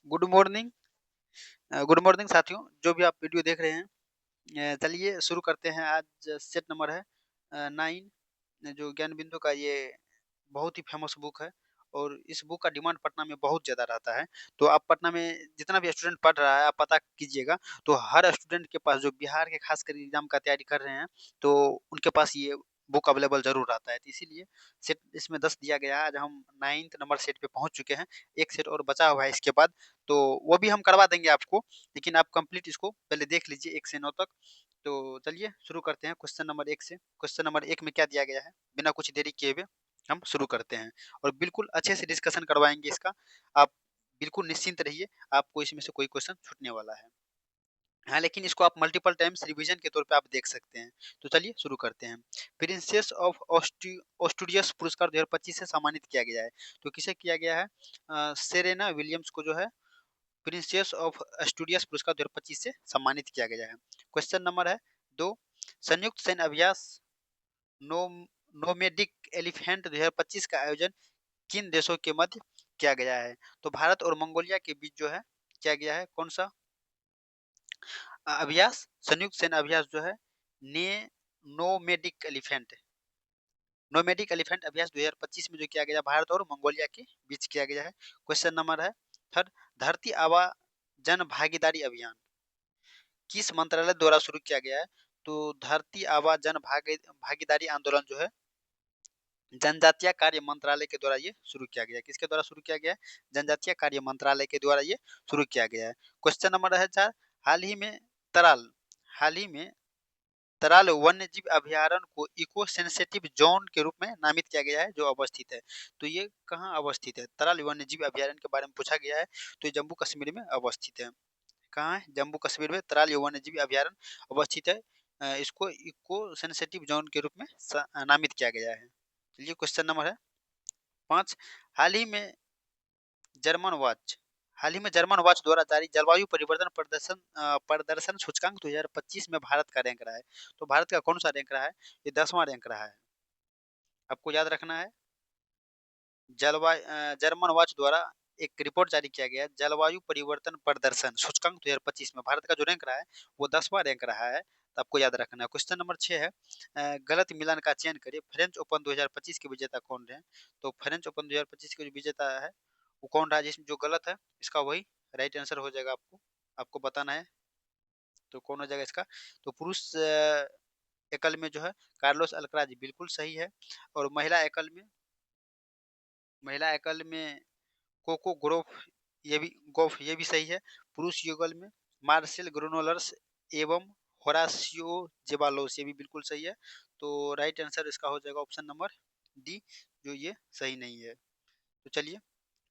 Good morning साथियों, जो भी आप वीडियो देख रहे हैं। चलिए शुरू करते हैं। आज सेट नंबर है 9, जो ज्ञान बिंदु का ये बहुत ही फेमस बुक है और इस बुक का डिमांड पटना में बहुत ज़्यादा रहता है। तो आप पटना में जितना भी स्टूडेंट पढ़ रहा है, आप पता कीजिएगा, तो हर स्टूडेंट के पास, जो बिहार के खासकर एग्जाम का तैयारी कर रहे हैं, तो उनके पास ये बुक अवेलेबल ज़रूर रहता है। तो इसीलिए सेट इसमें 10 दिया गया है। आज हम 9th नंबर सेट पे पहुँच चुके हैं। एक सेट और बचा हुआ है इसके बाद, तो वो भी हम करवा देंगे आपको, लेकिन आप कंप्लीट इसको पहले देख लीजिए 1 से 9 तक। तो चलिए शुरू करते हैं क्वेश्चन नंबर 1 से। क्वेश्चन नंबर 1 में क्या दिया गया है? बिना कुछ देरी किए हुए हम शुरू करते हैं और बिल्कुल अच्छे से डिस्कशन करवाएँगे इसका। आप बिल्कुल निश्चिंत रहिए, आपको इसमें से कोई क्वेश्चन छूटने वाला है। हाँ, लेकिन इसको आप मल्टीपल टाइम्स रिवीजन के तौर पे आप देख सकते हैं। तो चलिए शुरू करते हैं। प्रिंसेस ऑफ ऑस्ट्रेलियस पुरस्कार 2025 से सम्मानित किया गया है। तो किसे किया गया है? सेरेना विलियम्स को जो है प्रिंसेस ऑफ एस्टूरियस पुरस्कार 2025 से सम्मानित किया गया है। क्वेश्चन नंबर है 2। संयुक्त सैन्य अभ्यास नो नोमेडिक एलिफेंट 2025 का आयोजन किन देशों के मध्य किया गया है? तो भारत और मंगोलिया के बीच जो है किया गया है। कौन सा अभ्यास? संयुक्त सैन्य अभ्यास जो है ने नोमेडिक एलिफेंट नोमेडिक एलिफेंट अभ्यास 2025 में जो किया गया, भारत और मंगोलिया के बीच किया गया है। क्वेश्चन नंबर है 3। धरती आबा जन भागीदारी अभियान किस मंत्रालय द्वारा शुरू किया गया है? तो धरती आबा जन भागीदारी आंदोलन जो है जनजातीय कार्य मंत्रालय के द्वारा ये शुरू किया गया है। किसके द्वारा शुरू किया गया है? जनजातीय कार्य मंत्रालय के द्वारा ये शुरू किया गया है। क्वेश्चन नंबर है 4। हाल ही में तराल हाल ही में तराल वन्यजीव अभयारण्य को इको सेंसिटिव जोन के रूप में नामित किया गया है, जो अवस्थित है। तो ये कहाँ अवस्थित है? तराल वन्यजीव अभयारण्य के बारे में पूछा गया है, तो ये जम्मू कश्मीर में अवस्थित है। कहाँ है? जम्मू कश्मीर में तराल वन्यजीव अभयारण्य अवस्थित है। इसको इको सेंसिटिव जोन के रूप में नामित किया गया है। चलिए क्वेश्चन नंबर है 5। हाल ही में जर्मन वॉच हाल ही में जर्मन वॉच द्वारा जारी जलवायु परिवर्तन प्रदर्शन सूचकांक 2025 में भारत का रैंक रहा है। तो भारत का कौन सा रैंक रहा है? ये 10वां रैंक रहा है। आपको याद रखना है। जर्मन वॉच द्वारा एक रिपोर्ट जारी किया गया, जलवायु परिवर्तन प्रदर्शन सूचकांक 2025 में भारत का जो रैंक रहा है वो 10वां रैंक रहा है। तो आपको याद रखना है। क्वेश्चन नंबर 6 है, गलत मिलान का चयन करिए। फ्रेंच ओपन 2025 के विजेता कौन रहे? तो फ्रेंच ओपन 2025 के जो विजेता है वो कौन रहा? जिसमें जो गलत है इसका वही राइट आंसर हो जाएगा। आपको बताना है, तो कौन हो जाएगा इसका? तो पुरुष एकल में जो है कार्लोस अल्कराज बिल्कुल सही है, और महिला एकल में कोको गोफ ये भी सही है। पुरुष युगल में मार्सेल ग्रोनोलर्स एवं होरासियो जेबालोस ये भी बिल्कुल सही है। तो राइट आंसर इसका हो जाएगा ऑप्शन नंबर डी, जो ये सही नहीं है। तो चलिए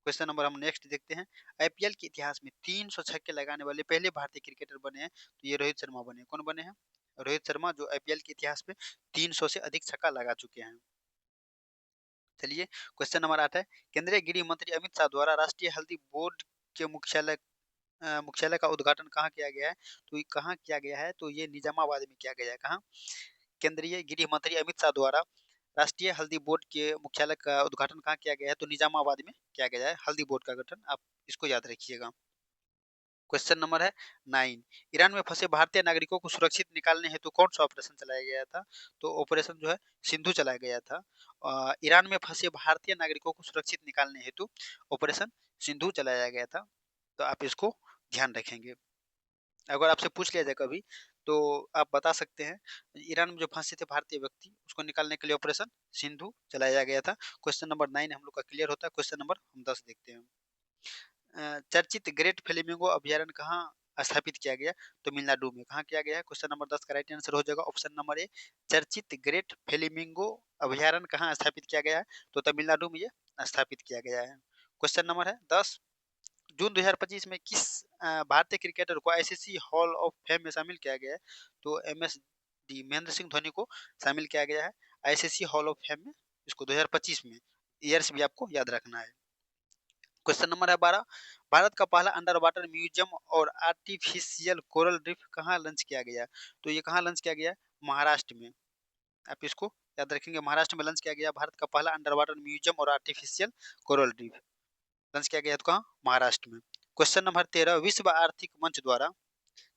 क्वेश्चन नंबर हम नेक्स्ट देखते हैं। आईपीएल के इतिहास में 300 छक्के लगाने वाले पहले भारतीय क्रिकेटर बने हैं, तो ये रोहित शर्मा बने। कौन बने हैं? रोहित शर्मा, जो आईपीएल के इतिहास में 300 से अधिक छक्का लगा चुके हैं। चलिए क्वेश्चन नंबर 8 है, केंद्रीय गृह मंत्री अमित शाह द्वारा राष्ट्रीय हल्दी बोर्ड के मुख्यालय का उद्घाटन कहाँ किया गया है? तो ये कहाँ किया गया है? तो ये निजामाबाद में किया गया है। कहाँ? केंद्रीय गृह मंत्री अमित शाह द्वारा राष्ट्रीय हल्दी बोर्ड के मुख्यालय का उद्घाटन कहाँ किया गया है? तो निजामाबाद में किया गया है हल्दी बोर्ड का गठन। आप इसको याद रखिएगा। क्वेश्चन नंबर है 9। ईरान में फंसे भारतीय नागरिकों को सुरक्षित निकालने हेतु कौन सा ऑपरेशन चलाया गया था? तो ऑपरेशन जो है सिंधु चलाया गया था। ईरान में फंसे भारतीय नागरिकों को सुरक्षित निकालने हेतु ऑपरेशन सिंधु चलाया गया था। तो आप इसको ध्यान रखेंगे। अगर आपसे पूछ लिया जाए कभी, तो आप बता सकते हैं ईरान में जो फंसे थे भारतीय व्यक्ति, उसको निकालने के लिए ऑपरेशन सिंधु चलाया गया था। क्वेश्चन नंबर 9 हम लोग का क्लियर होता है। क्वेश्चन नंबर हम 10 देखते हैं। चर्चित ग्रेट फ्लेमिंगो अभयारण्य कहाँ स्थापित किया गया? तमिलनाडु में। कहाँ किया गया है? क्वेश्चन नंबर 10 का राइट आंसर हो जाएगा ऑप्शन नंबर ए। चर्चित ग्रेट फ्लेमिंगो अभयारण्य कहाँ स्थापित किया गया है? तो तमिलनाडु में ये स्थापित किया गया है। क्वेश्चन नंबर है 10। जून 2025 में किस भारतीय क्रिकेटर को आईसीसी हॉल ऑफ फेम में शामिल किया गया है? तो एमएसडी महेंद्र सिंह धोनी को शामिल किया गया है आईसीसी हॉल ऑफ फेम में, इसको 2025 में। ईयर्स भी आपको याद रखना है। क्वेश्चन नंबर है 12। भारत का पहला अंडर वाटर म्यूजियम और आर्टिफिशियल कोरल रीफ कहाँ लॉन्च किया गया? तो ये कहाँ लॉन्च किया गया? महाराष्ट्र में। आप इसको याद रखेंगे, महाराष्ट्र में लॉन्च किया गया भारत का पहला अंडर वाटर म्यूजियम और आर्टिफिशियल कोरल रीफ लॉन्च किया गया तो कहाँ? महाराष्ट्र में। क्वेश्चन नंबर 13, विश्व आर्थिक मंच द्वारा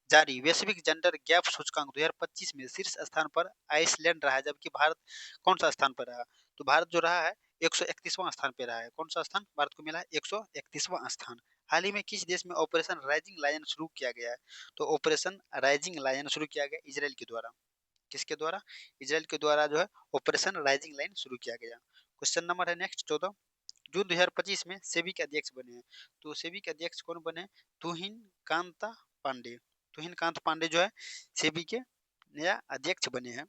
जारी वैश्विक जेंडर गैप सूचकांक 2025 में शीर्ष स्थान पर आइसलैंड रहा है, जबकि भारत कौन सा स्थान पर रहा? तो भारत जो रहा है 131वां स्थान पे रहा है। कौन सा स्थान भारत को मिला है? 131वां स्थान। हाल ही में किस देश में ऑपरेशन राइजिंग लायन शुरू किया गया है? तो ऑपरेशन राइजिंग लायन शुरू किया गया इजराइल के द्वारा। किसके द्वारा? इजराइल के द्वारा जो है ऑपरेशन राइजिंग लाइन शुरू किया गया। क्वेश्चन नंबर है नेक्स्ट 14, जून 2025 में सेबी के अध्यक्ष बने हैं। तो सेबी के अध्यक्ष कौन बने? तुहिन कांता पांडे। तुहिन कांत पांडे जो है सेबी के नया अध्यक्ष बने हैं।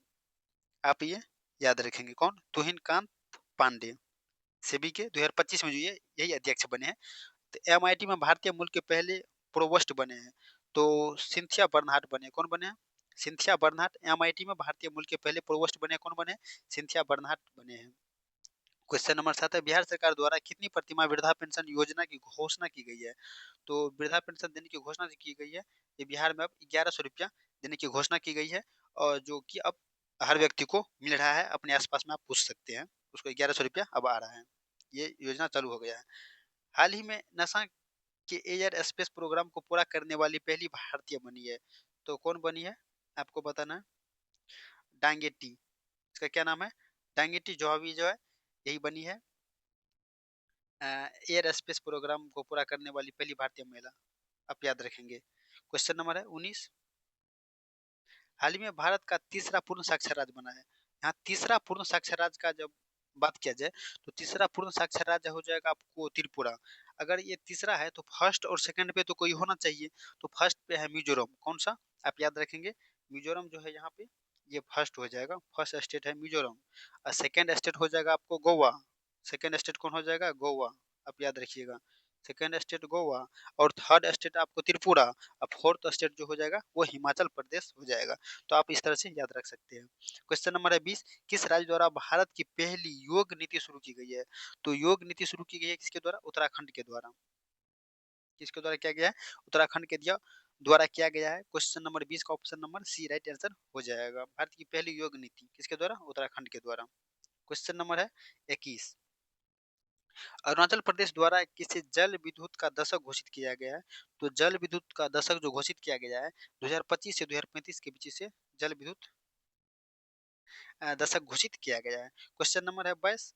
आप ये याद रखेंगे, कौन? तुहिन कांत पांडे सेबी के 2025 में जो ये यही अध्यक्ष बने हैं। तो एमआईटी में भारतीय मूल के पहले प्रोवोस्ट बने हैं। तो सिंथिया बर्नहार्ट बने। कौन बने? Cynthia Bernhard. एमआईटी में भारतीय मूल के पहले प्रोवोस्ट बने। कौन बने? सिंथिया बर्नहार्ट बने हैं। क्वेश्चन नंबर 7 है, बिहार सरकार द्वारा कितनी प्रतिमाह वृद्धा पेंशन योजना की घोषणा की गई है? तो वृद्धा पेंशन देने की घोषणा की गई है, ये बिहार में अब 1100 रुपया देने की घोषणा की गई है, और जो कि अब हर व्यक्ति को मिल रहा है। अपने आसपास में आप पूछ सकते हैं, उसको 1100 रुपया अब आ रहा है। ये योजना चालू हो गया है। हाल ही में नासा के एयर स्पेस प्रोग्राम को पूरा करने वाली पहली भारतीय बनी है। तो कौन बनी है आपको बताना है? डांगेटी। इसका क्या नाम है? डांगेटी जोहावी जो है यही बनी है एयर स्पेस प्रोग्राम को पूरा करने वाली पहली भारतीय महिला। आप याद रखेंगे। क्वेश्चन नंबर है 19, हाल ही में भारत का तीसरा पूर्ण साक्षर राज्य बना है। यहाँ तीसरा पूर्ण साक्षर राज्य का जब बात किया जाए तो तीसरा पूर्ण साक्षर राज्य हो जाएगा आपको त्रिपुरा। अगर ये तीसरा है तो फर्स्ट और सेकंड पे तो कोई होना चाहिए। तो फर्स्ट पे है मिजोरम। कौन सा? आप याद रखेंगे, मिजोरम जो है यहाँ पे ये फर्स्ट हो जाएगा। फर्स्ट स्टेट है मिजोरम। और सेकेंड स्टेट हो जाएगा आपको गोवा। सेकेंड स्टेट कौन हो जाएगा? गोवा। आप याद रखिएगा, सेकेंड स्टेट गोवा। और थर्ड स्टेट आपको त्रिपुरा। अब फोर्थ स्टेट जो हो जाएगा वो हिमाचल प्रदेश हो जाएगा। तो आप इस तरह से याद रख सकते हैं। क्वेश्चन नंबर है 20, किस राज्य द्वारा भारत की पहली योग नीति शुरू की गई है? तो योग नीति शुरू की गई है किसके द्वारा? उत्तराखंड के द्वारा। किसके द्वारा किया गया है? उत्तराखंड के द्वारा किया गया है। क्वेश्चन नंबर 20 का option number C right answer हो जाएगा। भारत की पहली योग नीति किसके द्वारा? उत्तराखंड के द्वारा। क्वेश्चन नंबर है 21, अरुणाचल प्रदेश द्वारा किसे जल विद्युत का दशक घोषित किया गया है? तो जल विद्युत का दशक जो घोषित किया गया है 2025 से 2035 के बीच से जल विद्युत दशक घोषित किया गया है। क्वेश्चन नंबर है 22,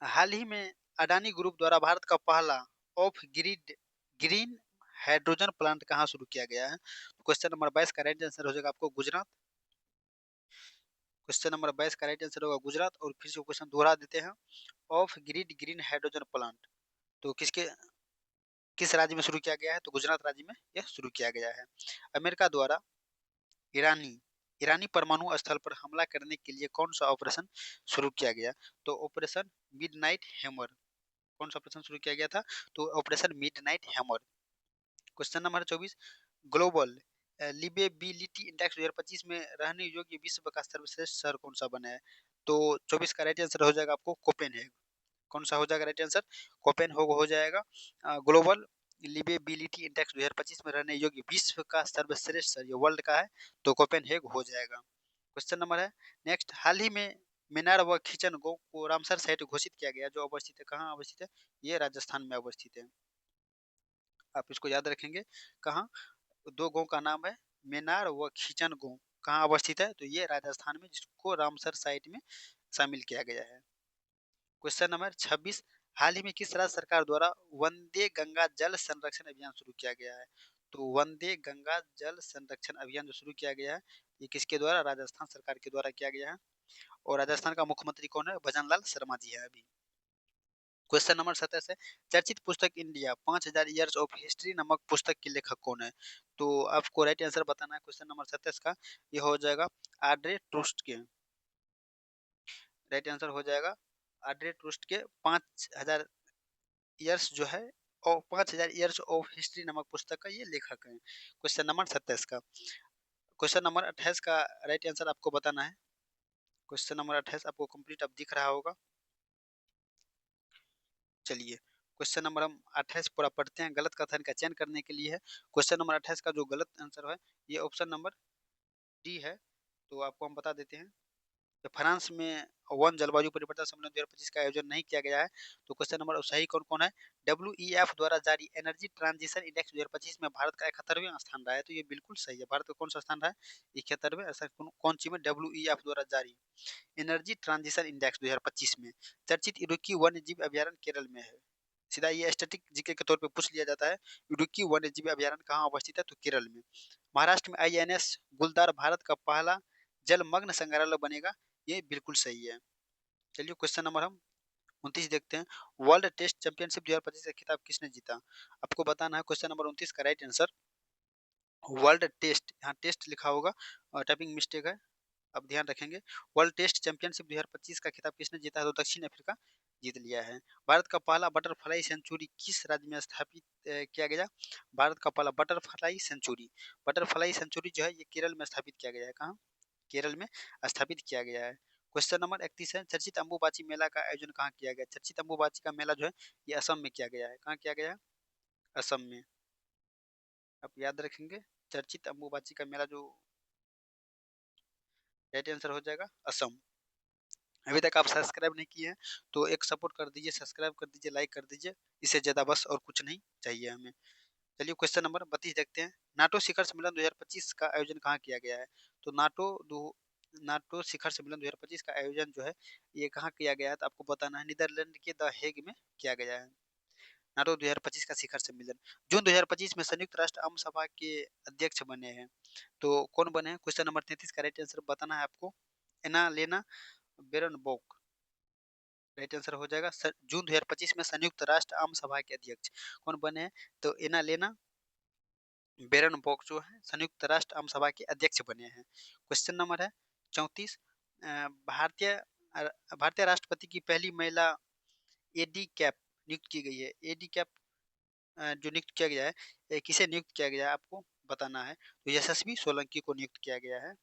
हाल ही में अडानी ग्रुप द्वारा भारत का पहला of grid green hydrogen plant कहाँ शुरू किया गया है? क्वेश्चन नंबर 22 का राइट आंसर हो जाएगा आपको गुजरात। क्वेश्चन नंबर 22 का राइट आंसर होगा गुजरात। और फिर से क्वेश्चन दोहरा देते हैं, of grid green hydrogen plant तो किस राज्य में शुरू किया गया है? तो गुजरात राज्य में यह शुरू किया गया है। अमेरिका द्वारा ईरानी ईरानी परमाणु स्थल पर हमला करने के लिए कौन सा ऑपरेशन शुरू किया गया? तो ऑपरेशन मिडनाइट हैमर। कौन सा ऑपरेशन शुरू किया गया था? तो operation midnight hammer. Question number 24, global liveability index 2025 में रहने योग्य विश्व का सर्वश्रेष्ठ शहर कौन सा बना है? तो 24 का राइट आंसर हो जाएगा आपको कोपेनहेग। कौन सा हो जाएगा राइट आंसर? कोपेनहेग हो जाएगा। ग्लोबल लिवेबिलिटी इंडेक्स 2025 में रहने योग्य विश्व का सर्वश्रेष्ठ शहर, ये वर्ल्ड का है, तो कोपेनहेग हो जाएगा। क्वेश्चन नंबर है नेक्स्ट, हाल ही में मेनार व खिचन गो को रामसर साइट घोषित किया गया, जो अवस्थित है कहाँ अवस्थित है? ये राजस्थान में अवस्थित है। आप इसको याद रखेंगे। कहाँ? दो गांव का नाम है मेनार व खिचन गांव। कहाँ अवस्थित है? तो ये राजस्थान में, जिसको रामसर साइट में शामिल किया गया है। क्वेश्चन नंबर 26, हाल ही में किस राज्य सरकार द्वारा वंदे गंगा जल संरक्षण अभियान शुरू किया गया है? तो वंदे गंगा जल संरक्षण अभियान जो शुरू किया गया है ये किसके द्वारा? राजस्थान सरकार के द्वारा किया गया है। और राजस्थान का मुख्यमंत्री कौन है? भजनलाल शर्मा जी है अभी। क्वेश्चन नंबर 27 है, चर्चित पुस्तक इंडिया 5000 ईयर्स ऑफ हिस्ट्री नामक पुस्तक के लेखक कौन है? तो आपको राइट आंसर बताना है क्वेश्चन नंबर 27 का। ये हो जाएगा आड्रे ट्रूस्ट के। राइट आंसर हो जाएगा आड्रे ट्रूस्ट के 5000 ईयर्स जो है, और 5000 ईयर्स ऑफ हिस्ट्री नामक पुस्तक का ये लेखक है। क्वेश्चन नंबर 27 का। क्वेश्चन नंबर 28 का राइट आंसर आपको बताना है। क्वेश्चन नंबर 28 आपको कंप्लीट अब दिख रहा होगा। चलिए क्वेश्चन नंबर हम 28 पूरा पढ़ते हैं, गलत कथन का चयन करने के लिए है। क्वेश्चन नंबर 28 का जो गलत आंसर है ये ऑप्शन नंबर डी है। तो आपको हम बता देते हैं, तो फ्रांस में वन जलवायु परिवर्तन सम्मेलन 2025 का आयोजन नहीं किया गया है। तो क्वेश्चन नंबर सही कौन-कौन है? डब्ल्यूईएफ द्वारा जारी एनर्जी ट्रांजिशन इंडेक्स 2025 में भारत का 71वां स्थान रहा है, तो ये बिल्कुल सही है। भारत का कौन-सा स्थान रहा है? 71वें। ऐसा कौन सी में? डब्ल्यूईएफ द्वारा जारी एनर्जी ट्रांजिशन इंडेक्स 2025 में। चर्चित इडुक्की वन्यजीव अभयारण्य केरल में है। सीधा ये स्टैटिक जीके के तौर पे पूछ लिया जाता है। इडुक्की वन्यजीव अभयारण्य कहाँ अवस्थित है? तो केरल में। महाराष्ट्र में आईएनएस गुलदार भारत का पहला जलमग्न संग्रहालय बनेगा, ये बिल्कुल सही है। चलिए क्वेश्चन नंबर हम 29 देखते हैं। वर्ल्ड टेस्ट चैंपियनशिप 2025 का खिताब किसने जीता? आपको बताना है क्वेश्चन नंबर 29 का राइट आंसर वर्ल्ड टेस्ट, यहाँ टेस्ट लिखा होगा और टाइपिंग मिस्टेक है, अब ध्यान रखेंगे। वर्ल्ड टेस्ट चैंपियनशिप 2025 का खिताब किसने जीता है? तो दक्षिण अफ्रीका जीत लिया है। भारत का पहला बटरफ्लाई सेंचुरी किस राज्य में स्थापित किया गया? भारत का पहला बटरफ्लाई सेंचुरी जो है ये केरल में स्थापित किया गया है। कहाँ? केरल में स्थापित किया गया है। क्वेश्चन नंबर 31 है। चर्चित अम्बुबाची मेला का आयोजन कहाँ किया गया? चर्चित अम्बुबाची का मेला जो है ये असम में किया गया है। कहाँ किया गया है? असम में। आप याद रखेंगे, चर्चित अम्बुबाची का मेला जो राइट आंसर हो जाएगा असम। अभी तक आप सब्सक्राइब नहीं किए हैं तो एक सपोर्ट कर दीजिए, सब्सक्राइब कर दीजिए, लाइक कर दीजिए, इससे ज़्यादा बस और कुछ नहीं चाहिए हमें। चलिए क्वेश्चन नंबर 32 देखते हैं। नाटो शिखर सम्मेलन 2025 का आयोजन कहाँ किया गया है? तो नाटो शिखर सम्मेलन 2025 का आयोजन जो है ये कहाँ किया गया है? तो आपको बताना है नीदरलैंड के द हेग में किया गया है। नाटो 2025 का शिखर सम्मेलन जून 2025 में संयुक्त राष्ट्र आम सभा के अध्यक्ष बने हैं। तो कौन बने हैं? क्वेश्चन नंबर 33 का राइट आंसर बताना है आपको। एना लेना बेरनबोक राइट आंसर हो जाएगा। जून 2025 में संयुक्त राष्ट्र आम सभा के अध्यक्ष कौन बने हैं? तो एना लेना बेरनबोक जो है संयुक्त राष्ट्र आम सभा के अध्यक्ष बने हैं। क्वेश्चन नंबर है 34। भारतीय भारतीय राष्ट्रपति की पहली महिला एडी कैप नियुक्त की गई है। एडी कैप जो नियुक्त किया गया है किसे नियुक्त किया गया है आपको बताना है। तो यशस्वी सोलंकी को नियुक्त किया गया है।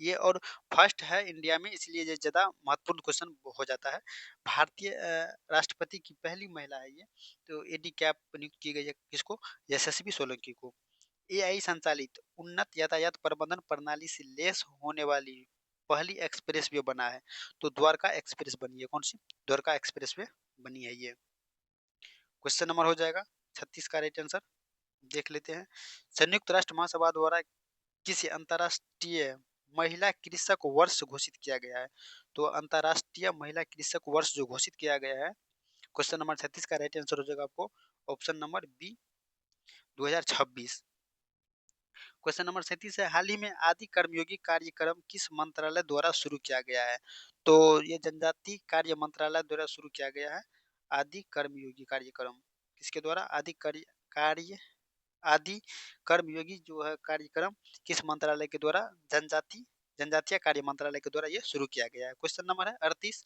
ये और फर्स्ट है इंडिया में, इसलिए ये ज़्यादा महत्वपूर्ण क्वेश्चन हो जाता है। भारतीय राष्ट्रपति की पहली महिला है ये। तो एडी कैप नियुक्त की गई है किसको? यशस्वी सोलंकी को। एआई संचालित उन्नत यातायात प्रबंधन प्रणाली से लैस होने वाली पहली एक्सप्रेस वे बना है। तो द्वारका एक्सप्रेस बनी है। कौन सी? द्वारका एक्सप्रेस वे बनी है ये। क्वेश्चन नंबर हो जाएगा 36 का राइट आंसर देख लेते हैं। संयुक्त राष्ट्र महासभा द्वारा किसी अंतर्राष्ट्रीय महिला कृषक वर्ष घोषित किया गया है? तो अंतर्राष्ट्रीय महिला कृषक वर्ष जो घोषित किया गया है, क्वेश्चन नंबर 36 का राइट आंसर हो जाएगा आपको option number B 2026। Question number 37 है। हाल ही में आदि कर्मयोगी कार्यक्रम किस मंत्रालय द्वारा शुरू किया गया है? तो ये जनजाति कार्य मंत्रालय द्वारा शुरू किया गया है। आदि कर्मयोगी कार्यक्रम किसके द्वारा? आदि कर्मयोगी जो है कार्यक्रम किस मंत्रालय के द्वारा? जनजातीय कार्य मंत्रालय के द्वारा ये शुरू किया गया है। क्वेश्चन नंबर है 38।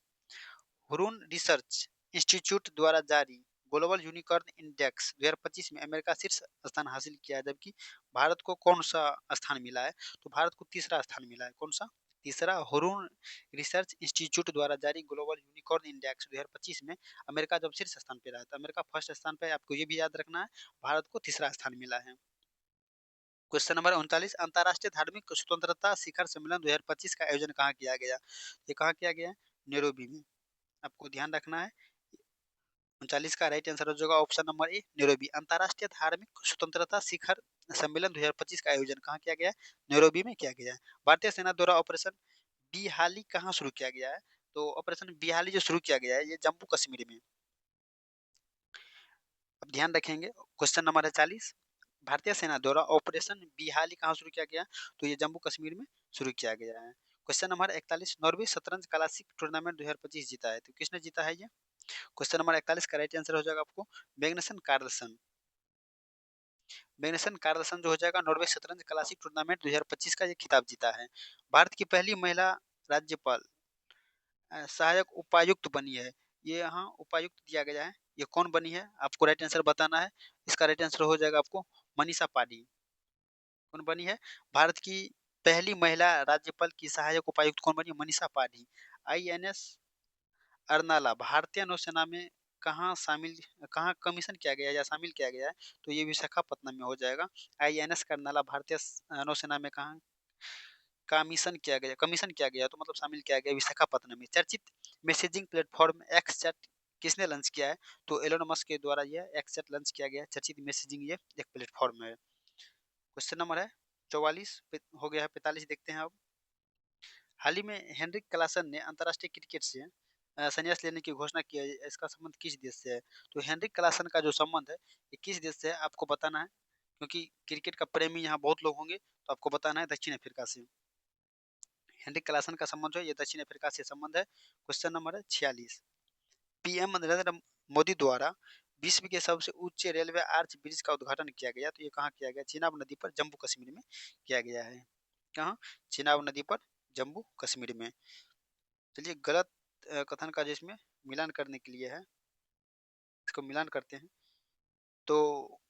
हुरून रिसर्च इंस्टीट्यूट द्वारा जारी ग्लोबल यूनिकॉर्न इंडेक्स 2025 में अमेरिका शीर्ष स्थान हासिल किया है, जबकि भारत को कौन सा स्थान मिला है? तो भारत को तीसरा स्थान मिला है। कौन सा? तीसरा। हुरून रिसर्च इंस्टीट्यूट द्वारा जारी ग्लोबल यूनिकॉर्न इंडेक्स 2025 में अमेरिका जब शीर्ष स्थान पे रहा था, अमेरिका फर्स्ट स्थान पे, आपको ये भी याद रखना है। भारत को तीसरा स्थान मिला है। Question number 39। अंतर्राष्ट्रीय धार्मिक स्वतंत्रता शिखर सम्मेलन 2025 का आयोजन कहाँ किया गया? ये कहाँ किया गया? नैरोबी में। आपको ध्यान रखना है। 39 का राइट आंसर हो जाएगा ऑप्शन नंबर ए नैरोबी। अंतर्राष्ट्रीय धार्मिक स्वतंत्रता शिखर सम्मेलन 2025 का आयोजन कहाँ किया गया है? नैरोबी में किया गया है। भारतीय सेना द्वारा ऑपरेशन बिहाली कहाँ शुरू किया गया है? तो ऑपरेशन बिहाली जो शुरू किया गया है ये जम्मू कश्मीर में। अब ध्यान रखेंगे। क्वेश्चन नंबर है 40। भारतीय सेना द्वारा ऑपरेशन बिहाली कहाँ शुरू किया गया? तो ये जम्मू कश्मीर में शुरू किया गया है। Question number 41। नॉर्वे शतरंज क्लासिक टूर्नामेंट 2025 जीता है, तो किसने जीता है ये? क्वेश्चन नंबर 41 का राइट आंसर हो जाएगा आपको मैग्नसन कार्लसन। मैग्नसन कार्लसन जो हो जाएगा नॉर्वे शतरंज क्लासिक टूर्नामेंट 2025 का ये खिताब जीता है। भारत की पहली महिला राज्यपाल सहायक उपायुक्त बनी है। ये यहाँ उपायुक्त दिया गया है, ये कौन बनी है? आपको राइट आंसर बताना है। इसका राइट आंसर हो जाएगा आपको मनीषा पांडे। कौन बनी है? भारत की पहली महिला राज्यपाल की सहायक उपायुक्त कौन बनी? मनीषा पांडे। आईएनएस अर्नाला भारतीय नौसेना में कहाँ कमीशन किया गया या शामिल किया गया है? तो ये विशाखापत्तनम में हो जाएगा। आईएनएस कर्नाला भारतीय नौसेना में कहाँ कमीशन किया गया तो मतलब शामिल किया गया विशाखापत्तनम में। चर्चित मैसेजिंग प्लेटफॉर्म एक्स चैट किसने लॉन्च किया है? तो एलोन मस्क के द्वारा यह एक्स चैट लॉन्च किया गया है। चर्चित मैसेजिंग ये एक प्लेटफॉर्म है। क्वेश्चन नंबर है 44 हो गया है। 45 देखते हैं अब। हाल ही में हेनरिक क्लासन ने अंतर्राष्ट्रीय क्रिकेट से संन्यास लेने की घोषणा की है। इसका संबंध किस देश से है? तो हेनरिक क्लासन का जो संबंध है ये किस देश से है आपको बताना है, क्योंकि क्रिकेट का प्रेमी यहाँ बहुत लोग होंगे, तो आपको बताना है दक्षिण अफ्रीका से। हेनरिक क्लासन का संबंध है ये दक्षिण अफ्रीका से संबंध है। क्वेश्चन नंबर है 46। पीएम नरेंद्र मोदी द्वारा विश्व के सबसे ऊंचे रेलवे आर्च ब्रिज का उद्घाटन किया गया, तो ये कहाँ किया गया? चिनाब नदी पर जम्मू कश्मीर में किया गया है। कहाँ? चिनाब नदी पर जम्मू कश्मीर में। चलिए गलत कथन का जिसमें मिलान करने के लिए है, इसको मिलान करते हैं। तो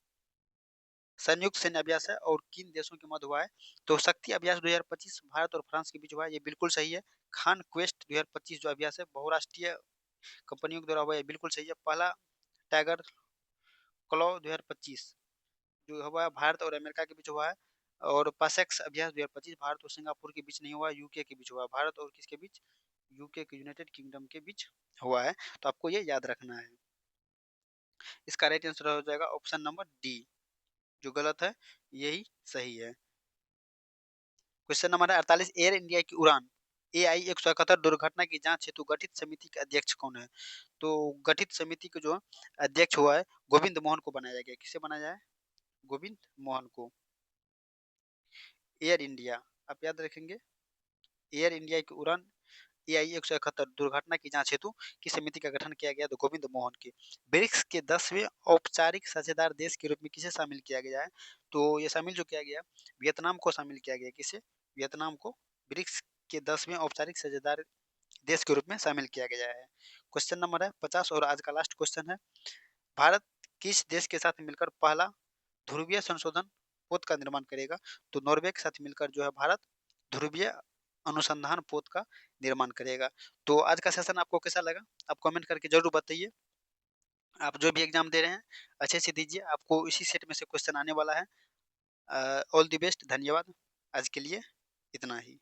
संयुक्त सैन्य अभ्यास है और किन देशों के मध्य हुआ है? तो शक्ति अभ्यास 2025 भारत और फ्रांस के बीच हुआ है, ये बिल्कुल सही है। खान क्वेस्ट 2025 जो अभ्यास है बहुराष्ट्रीय कंपनियों के द्वारा हुआ है, बिल्कुल सही है। पहला टाइगर क्लॉ 2025 जो हुआ है भारत और अमेरिका के बीच हुआ है। और पासेक्स अभ्यास 2025 भारत और सिंगापुर के बीच नहीं हुआ, यूके के बीच हुआ। भारत और किसके बीच? यूके के यूनाइटेड किंगडम के बीच हुआ है। तो आपको ये याद रखना है। इसका राइट आंसर हो जाएगा ऑप्शन नंबर डी, जो गलत है यही सही है। Question number 48। एयर इंडिया की उड़ान AI-171 दुर्घटना की जांच हेतु गठित समिति के अध्यक्ष कौन है? तो गठित समिति के जो अध्यक्ष हुआ है गोविंद मोहन को बनाया गया। किसे बनाया है? गोविंद मोहन को। एयर इंडिया आप याद रखेंगे, एयर इंडिया की उड़ान AI-171 दुर्घटना की जांच हेतु किस समिति का गठन किया गया? तो गोविंद मोहन के। ब्रिक्स के 10वें औपचारिक साझेदार देश के रूप में किसे शामिल किया गया है? तो ये शामिल जो किया गया वियतनाम को शामिल किया गया। किसे? वियतनाम को ब्रिक्स के 10वें औपचारिक साझेदार देश के रूप में शामिल किया गया है। क्वेश्चन नंबर है 50 और आज का लास्ट क्वेश्चन है। भारत किस देश के साथ मिलकर पहला ध्रुवीय संशोधन पोत का निर्माण करेगा? तो नॉर्वे के साथ मिलकर जो है भारत ध्रुवीय अनुसंधान पोत का निर्माण करेगा। तो आज का सेशन आपको कैसा लगा? आप कमेंट करके जरूर बताइए। आप जो भी एग्जाम दे रहे हैं अच्छे से दीजिए, आपको इसी सेट में से क्वेश्चन आने वाला है। ऑल द बेस्ट, धन्यवाद। आज के लिए इतना ही।